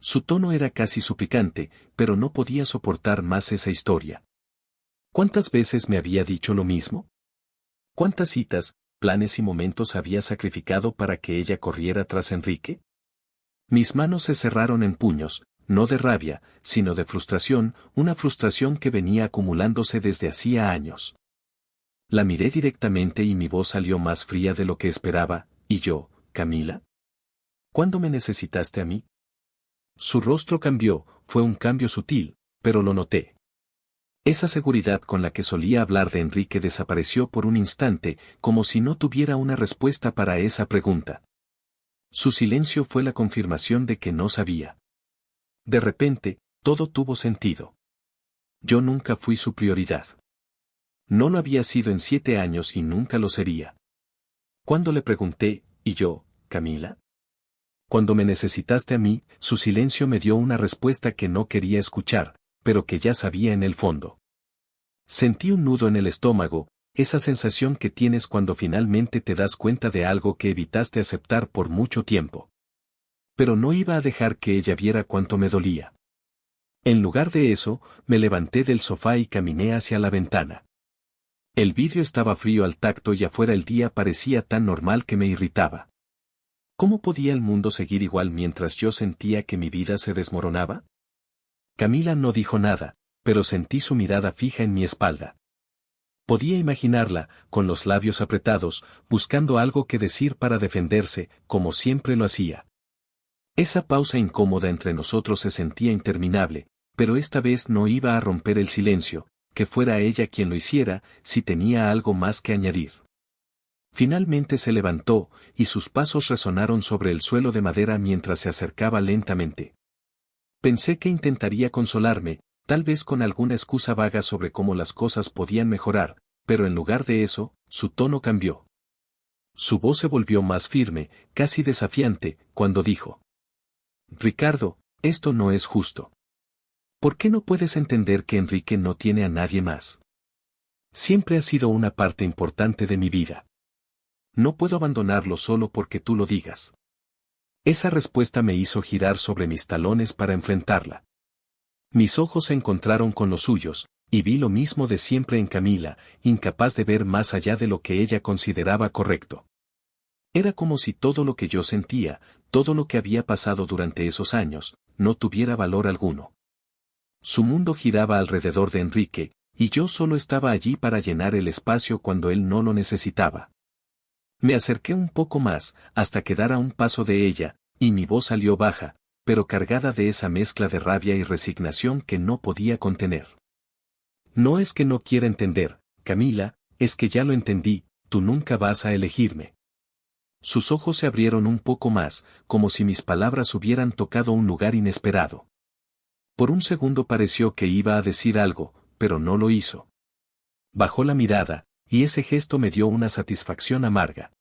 Su tono era casi suplicante, pero no podía soportar más esa historia. ¿Cuántas veces me había dicho lo mismo? ¿Cuántas citas, planes y momentos había sacrificado para que ella corriera tras Enrique? Mis manos se cerraron en puños, no de rabia, sino de frustración, una frustración que venía acumulándose desde hacía años. La miré directamente y mi voz salió más fría de lo que esperaba, y yo, Camila. ¿Cuándo me necesitaste a mí? Su rostro cambió, fue un cambio sutil, pero lo noté. Esa seguridad con la que solía hablar de Enrique desapareció por un instante, como si no tuviera una respuesta para esa pregunta. Su silencio fue la confirmación de que no sabía. De repente, todo tuvo sentido. Yo nunca fui su prioridad. No lo había sido en 7 años y nunca lo sería. Cuando le pregunté, ¿y yo, Camila? Cuando me necesitaste a mí, su silencio me dio una respuesta que no quería escuchar, pero que ya sabía en el fondo. Sentí un nudo en el estómago, esa sensación que tienes cuando finalmente te das cuenta de algo que evitaste aceptar por mucho tiempo. Pero no iba a dejar que ella viera cuánto me dolía. En lugar de eso, me levanté del sofá y caminé hacia la ventana. El vidrio estaba frío al tacto y afuera el día parecía tan normal que me irritaba. ¿Cómo podía el mundo seguir igual mientras yo sentía que mi vida se desmoronaba? Camila no dijo nada, pero sentí su mirada fija en mi espalda. Podía imaginarla, con los labios apretados, buscando algo que decir para defenderse, como siempre lo hacía. Esa pausa incómoda entre nosotros se sentía interminable, pero esta vez no iba a romper el silencio, que fuera ella quien lo hiciera, si tenía algo más que añadir. Finalmente se levantó, y sus pasos resonaron sobre el suelo de madera mientras se acercaba lentamente. Pensé que intentaría consolarme, tal vez con alguna excusa vaga sobre cómo las cosas podían mejorar, pero en lugar de eso, su tono cambió. Su voz se volvió más firme, casi desafiante, cuando dijo: Ricardo, esto no es justo. ¿Por qué no puedes entender que Enrique no tiene a nadie más? Siempre ha sido una parte importante de mi vida. No puedo abandonarlo solo porque tú lo digas. Esa respuesta me hizo girar sobre mis talones para enfrentarla. Mis ojos se encontraron con los suyos, y vi lo mismo de siempre en Camila, incapaz de ver más allá de lo que ella consideraba correcto. Era como si todo lo que yo sentía, todo lo que había pasado durante esos años, no tuviera valor alguno. Su mundo giraba alrededor de Enrique, y yo solo estaba allí para llenar el espacio cuando él no lo necesitaba. Me acerqué un poco más, hasta quedar a un paso de ella, y mi voz salió baja, pero cargada de esa mezcla de rabia y resignación que no podía contener. No es que no quiera entender, Camila, es que ya lo entendí, tú nunca vas a elegirme. Sus ojos se abrieron un poco más, como si mis palabras hubieran tocado un lugar inesperado. Por un segundo pareció que iba a decir algo, pero no lo hizo. Bajó la mirada, y ese gesto me dio una satisfacción amarga.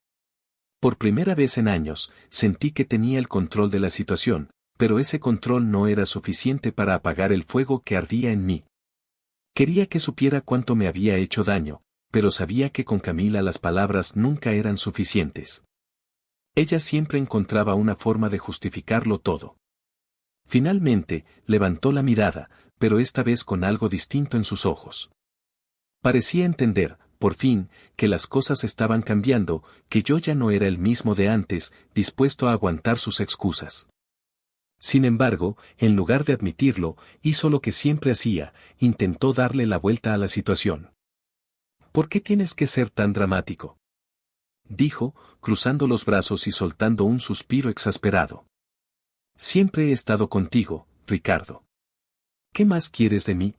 Por primera vez en años, sentí que tenía el control de la situación, pero ese control no era suficiente para apagar el fuego que ardía en mí. Quería que supiera cuánto me había hecho daño, pero sabía que con Camila las palabras nunca eran suficientes. Ella siempre encontraba una forma de justificarlo todo. Finalmente, levantó la mirada, pero esta vez con algo distinto en sus ojos. Parecía entender, por fin, que las cosas estaban cambiando, que yo ya no era el mismo de antes, dispuesto a aguantar sus excusas. Sin embargo, en lugar de admitirlo, hizo lo que siempre hacía, intentó darle la vuelta a la situación. ¿Por qué tienes que ser tan dramático?, dijo, cruzando los brazos y soltando un suspiro exasperado. Siempre he estado contigo, Ricardo. ¿Qué más quieres de mí?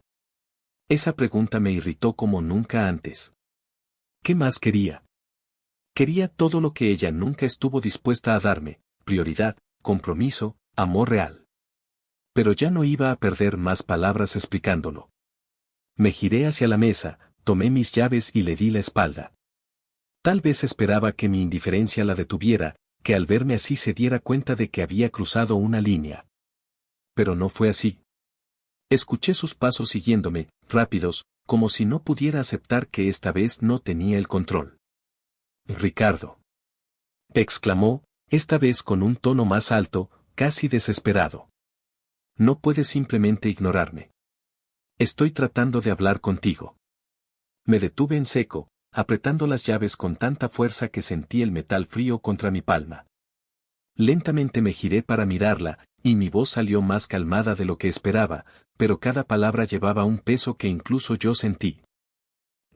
Esa pregunta me irritó como nunca antes. ¿Qué más quería? Quería todo lo que ella nunca estuvo dispuesta a darme: prioridad, compromiso, amor real. Pero ya no iba a perder más palabras explicándolo. Me giré hacia la mesa, tomé mis llaves y le di la espalda. Tal vez esperaba que mi indiferencia la detuviera, que al verme así se diera cuenta de que había cruzado una línea. Pero no fue así. Escuché sus pasos siguiéndome, rápidos, como si no pudiera aceptar que esta vez no tenía el control. «Ricardo», exclamó, esta vez con un tono más alto, casi desesperado. No puedes simplemente ignorarme. Estoy tratando de hablar contigo. Me detuve en seco, apretando las llaves con tanta fuerza que sentí el metal frío contra mi palma. Lentamente me giré para mirarla, y mi voz salió más calmada de lo que esperaba, pero cada palabra llevaba un peso que incluso yo sentí.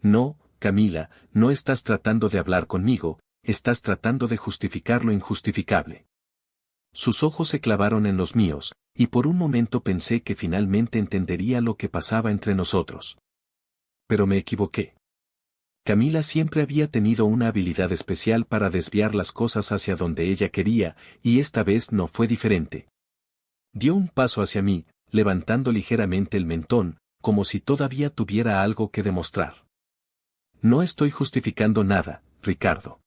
No, Camila, no estás tratando de hablar conmigo, estás tratando de justificar lo injustificable. Sus ojos se clavaron en los míos, y por un momento pensé que finalmente entendería lo que pasaba entre nosotros. Pero me equivoqué. Camila siempre había tenido una habilidad especial para desviar las cosas hacia donde ella quería, y esta vez no fue diferente. Dio un paso hacia mí, levantando ligeramente el mentón, como si todavía tuviera algo que demostrar. No estoy justificando nada, Ricardo.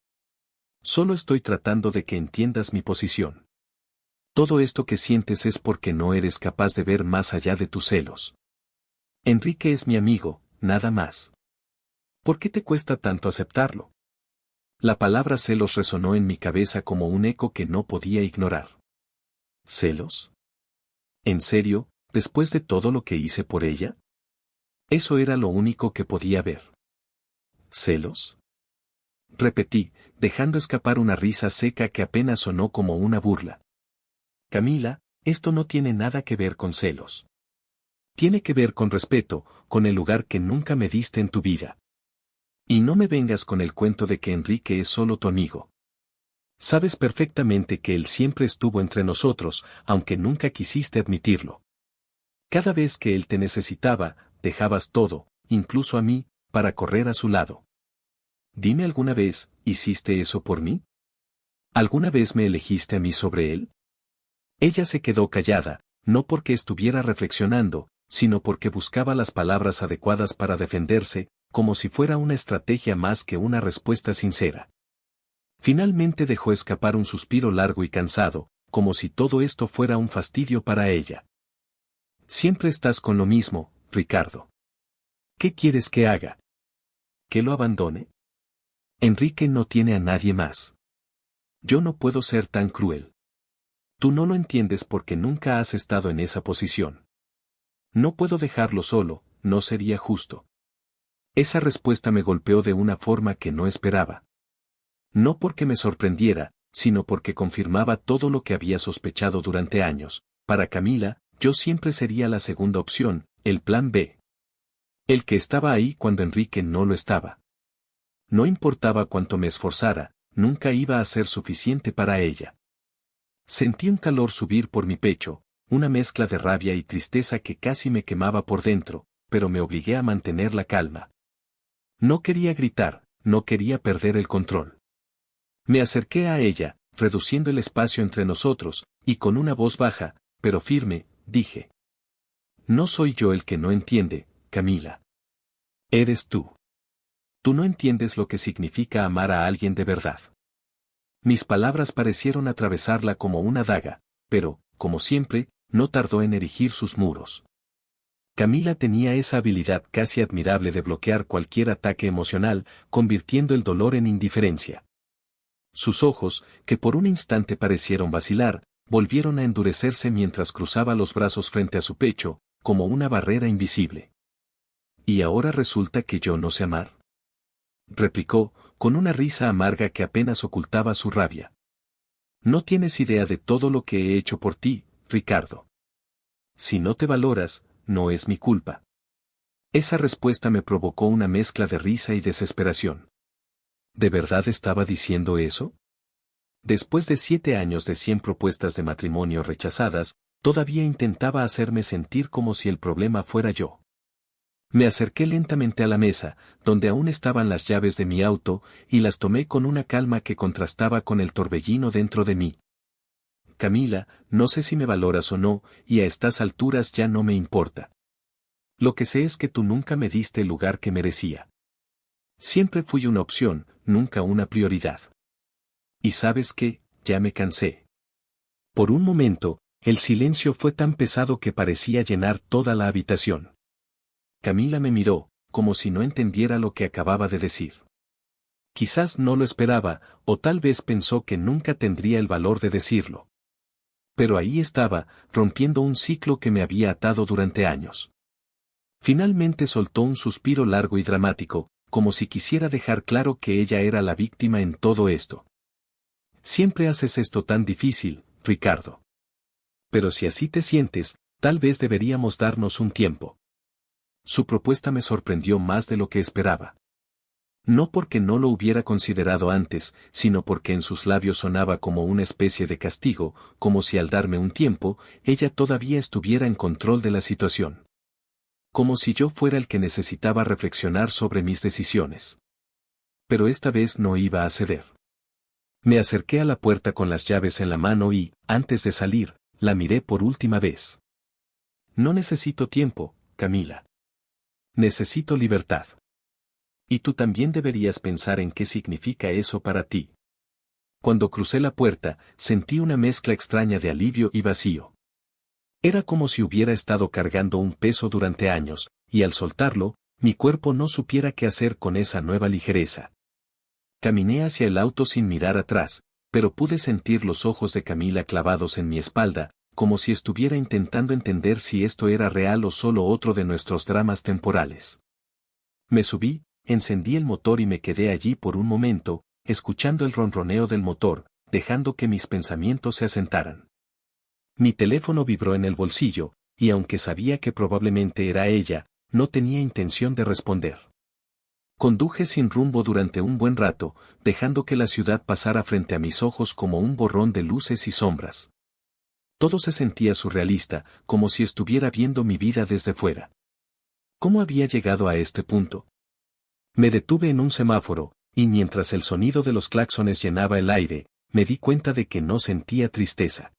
Solo estoy tratando de que entiendas mi posición. Todo esto que sientes es porque no eres capaz de ver más allá de tus celos. Enrique es mi amigo, nada más. ¿Por qué te cuesta tanto aceptarlo? La palabra celos resonó en mi cabeza como un eco que no podía ignorar. ¿Celos? ¿En serio, después de todo lo que hice por ella? Eso era lo único que podía ver. ¿Celos? Repetí, dejando escapar una risa seca que apenas sonó como una burla. Camila, esto no tiene nada que ver con celos. Tiene que ver con respeto, con el lugar que nunca me diste en tu vida. Y no me vengas con el cuento de que Enrique es solo tu amigo. Sabes perfectamente que él siempre estuvo entre nosotros, aunque nunca quisiste admitirlo. Cada vez que él te necesitaba, dejabas todo, incluso a mí, para correr a su lado. Dime alguna vez, ¿hiciste eso por mí? ¿Alguna vez me elegiste a mí sobre él? Ella se quedó callada, no porque estuviera reflexionando, sino porque buscaba las palabras adecuadas para defenderse, como si fuera una estrategia más que una respuesta sincera. Finalmente dejó escapar un suspiro largo y cansado, como si todo esto fuera un fastidio para ella. Siempre estás con lo mismo, Ricardo. ¿Qué quieres que haga? ¿Que lo abandone? Enrique no tiene a nadie más. Yo no puedo ser tan cruel. Tú no lo entiendes porque nunca has estado en esa posición. No puedo dejarlo solo, no sería justo. Esa respuesta me golpeó de una forma que no esperaba. No porque me sorprendiera, sino porque confirmaba todo lo que había sospechado durante años. Para Camila, yo siempre sería la segunda opción, el plan B. El que estaba ahí cuando Enrique no lo estaba. No importaba cuánto me esforzara, nunca iba a ser suficiente para ella. Sentí un calor subir por mi pecho, una mezcla de rabia y tristeza que casi me quemaba por dentro, pero me obligué a mantener la calma. No quería gritar, no quería perder el control. Me acerqué a ella, reduciendo el espacio entre nosotros, y con una voz baja, pero firme, dije. No soy yo el que no entiende, Camila. Eres tú. Tú no entiendes lo que significa amar a alguien de verdad. Mis palabras parecieron atravesarla como una daga, pero, como siempre, no tardó en erigir sus muros. Camila tenía esa habilidad casi admirable de bloquear cualquier ataque emocional, convirtiendo el dolor en indiferencia. Sus ojos, que por un instante parecieron vacilar, volvieron a endurecerse mientras cruzaba los brazos frente a su pecho, como una barrera invisible. ¿Y ahora resulta que yo no sé amar? Replicó, con una risa amarga que apenas ocultaba su rabia. No tienes idea de todo lo que he hecho por ti, Ricardo. Si no te valoras, no es mi culpa. Esa respuesta me provocó una mezcla de risa y desesperación. ¿De verdad estaba diciendo eso? Después de 7 años de 100 propuestas de matrimonio rechazadas, todavía intentaba hacerme sentir como si el problema fuera yo. Me acerqué lentamente a la mesa, donde aún estaban las llaves de mi auto, y las tomé con una calma que contrastaba con el torbellino dentro de mí. Camila, no sé si me valoras o no, y a estas alturas ya no me importa. Lo que sé es que tú nunca me diste el lugar que merecía. Siempre fui una opción, nunca una prioridad. Y sabes qué, ya me cansé. Por un momento, el silencio fue tan pesado que parecía llenar toda la habitación. Camila me miró, como si no entendiera lo que acababa de decir. Quizás no lo esperaba, o tal vez pensó que nunca tendría el valor de decirlo. Pero ahí estaba, rompiendo un ciclo que me había atado durante años. Finalmente soltó un suspiro largo y dramático, como si quisiera dejar claro que ella era la víctima en todo esto. Siempre haces esto tan difícil, Ricardo. Pero si así te sientes, tal vez deberíamos darnos un tiempo. Su propuesta me sorprendió más de lo que esperaba. No porque no lo hubiera considerado antes, sino porque en sus labios sonaba como una especie de castigo, como si al darme un tiempo, ella todavía estuviera en control de la situación. Como si yo fuera el que necesitaba reflexionar sobre mis decisiones. Pero esta vez no iba a ceder. Me acerqué a la puerta con las llaves en la mano y, antes de salir, la miré por última vez. No necesito tiempo, Camila. Necesito libertad. Y tú también deberías pensar en qué significa eso para ti. Cuando crucé la puerta, sentí una mezcla extraña de alivio y vacío. Era como si hubiera estado cargando un peso durante años, y al soltarlo, mi cuerpo no supiera qué hacer con esa nueva ligereza. Caminé hacia el auto sin mirar atrás, pero pude sentir los ojos de Camila clavados en mi espalda, como si estuviera intentando entender si esto era real o solo otro de nuestros dramas temporales. Me subí, encendí el motor y me quedé allí por un momento, escuchando el ronroneo del motor, dejando que mis pensamientos se asentaran. Mi teléfono vibró en el bolsillo, y aunque sabía que probablemente era ella, no tenía intención de responder. Conduje sin rumbo durante un buen rato, dejando que la ciudad pasara frente a mis ojos como un borrón de luces y sombras. Todo se sentía surrealista, como si estuviera viendo mi vida desde fuera. ¿Cómo había llegado a este punto? Me detuve en un semáforo, y mientras el sonido de los claxones llenaba el aire, me di cuenta de que no sentía tristeza.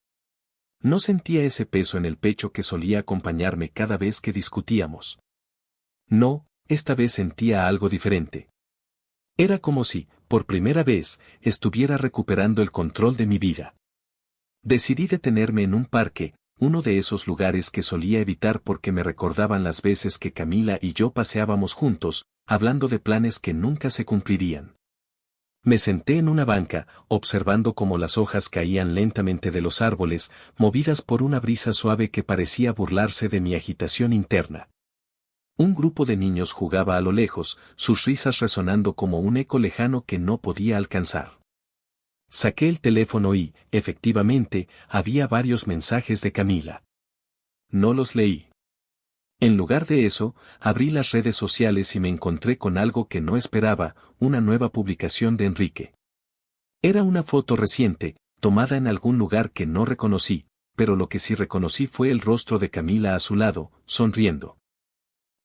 No sentía ese peso en el pecho que solía acompañarme cada vez que discutíamos. No, esta vez sentía algo diferente. Era como si, por primera vez, estuviera recuperando el control de mi vida. Decidí detenerme en un parque, uno de esos lugares que solía evitar porque me recordaban las veces que Camila y yo paseábamos juntos, hablando de planes que nunca se cumplirían. Me senté en una banca, observando cómo las hojas caían lentamente de los árboles, movidas por una brisa suave que parecía burlarse de mi agitación interna. Un grupo de niños jugaba a lo lejos, sus risas resonando como un eco lejano que no podía alcanzar. Saqué el teléfono y, efectivamente, había varios mensajes de Camila. No los leí. En lugar de eso, abrí las redes sociales y me encontré con algo que no esperaba, una nueva publicación de Enrique. Era una foto reciente, tomada en algún lugar que no reconocí, pero lo que sí reconocí fue el rostro de Camila a su lado, sonriendo.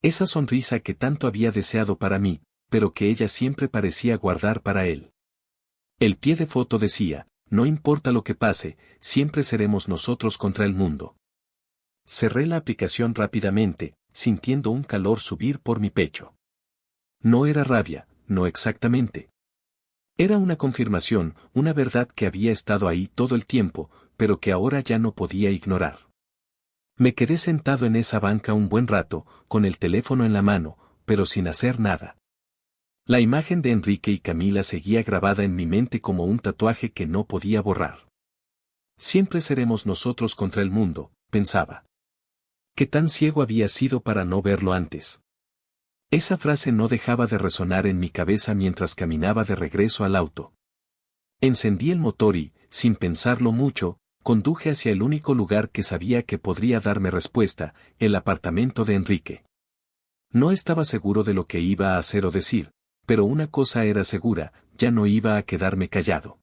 Esa sonrisa que tanto había deseado para mí, pero que ella siempre parecía guardar para él. El pie de foto decía, no importa lo que pase, siempre seremos nosotros contra el mundo. Cerré la aplicación rápidamente, sintiendo un calor subir por mi pecho. No era rabia, no exactamente. Era una confirmación, una verdad que había estado ahí todo el tiempo, pero que ahora ya no podía ignorar. Me quedé sentado en esa banca un buen rato, con el teléfono en la mano, pero sin hacer nada. La imagen de Enrique y Camila seguía grabada en mi mente como un tatuaje que no podía borrar. Siempre seremos nosotros contra el mundo, pensaba. ¿Qué tan ciego había sido para no verlo antes? Esa frase no dejaba de resonar en mi cabeza mientras caminaba de regreso al auto. Encendí el motor y, sin pensarlo mucho, conduje hacia el único lugar que sabía que podría darme respuesta, el apartamento de Enrique. No estaba seguro de lo que iba a hacer o decir, pero una cosa era segura, ya no iba a quedarme callado.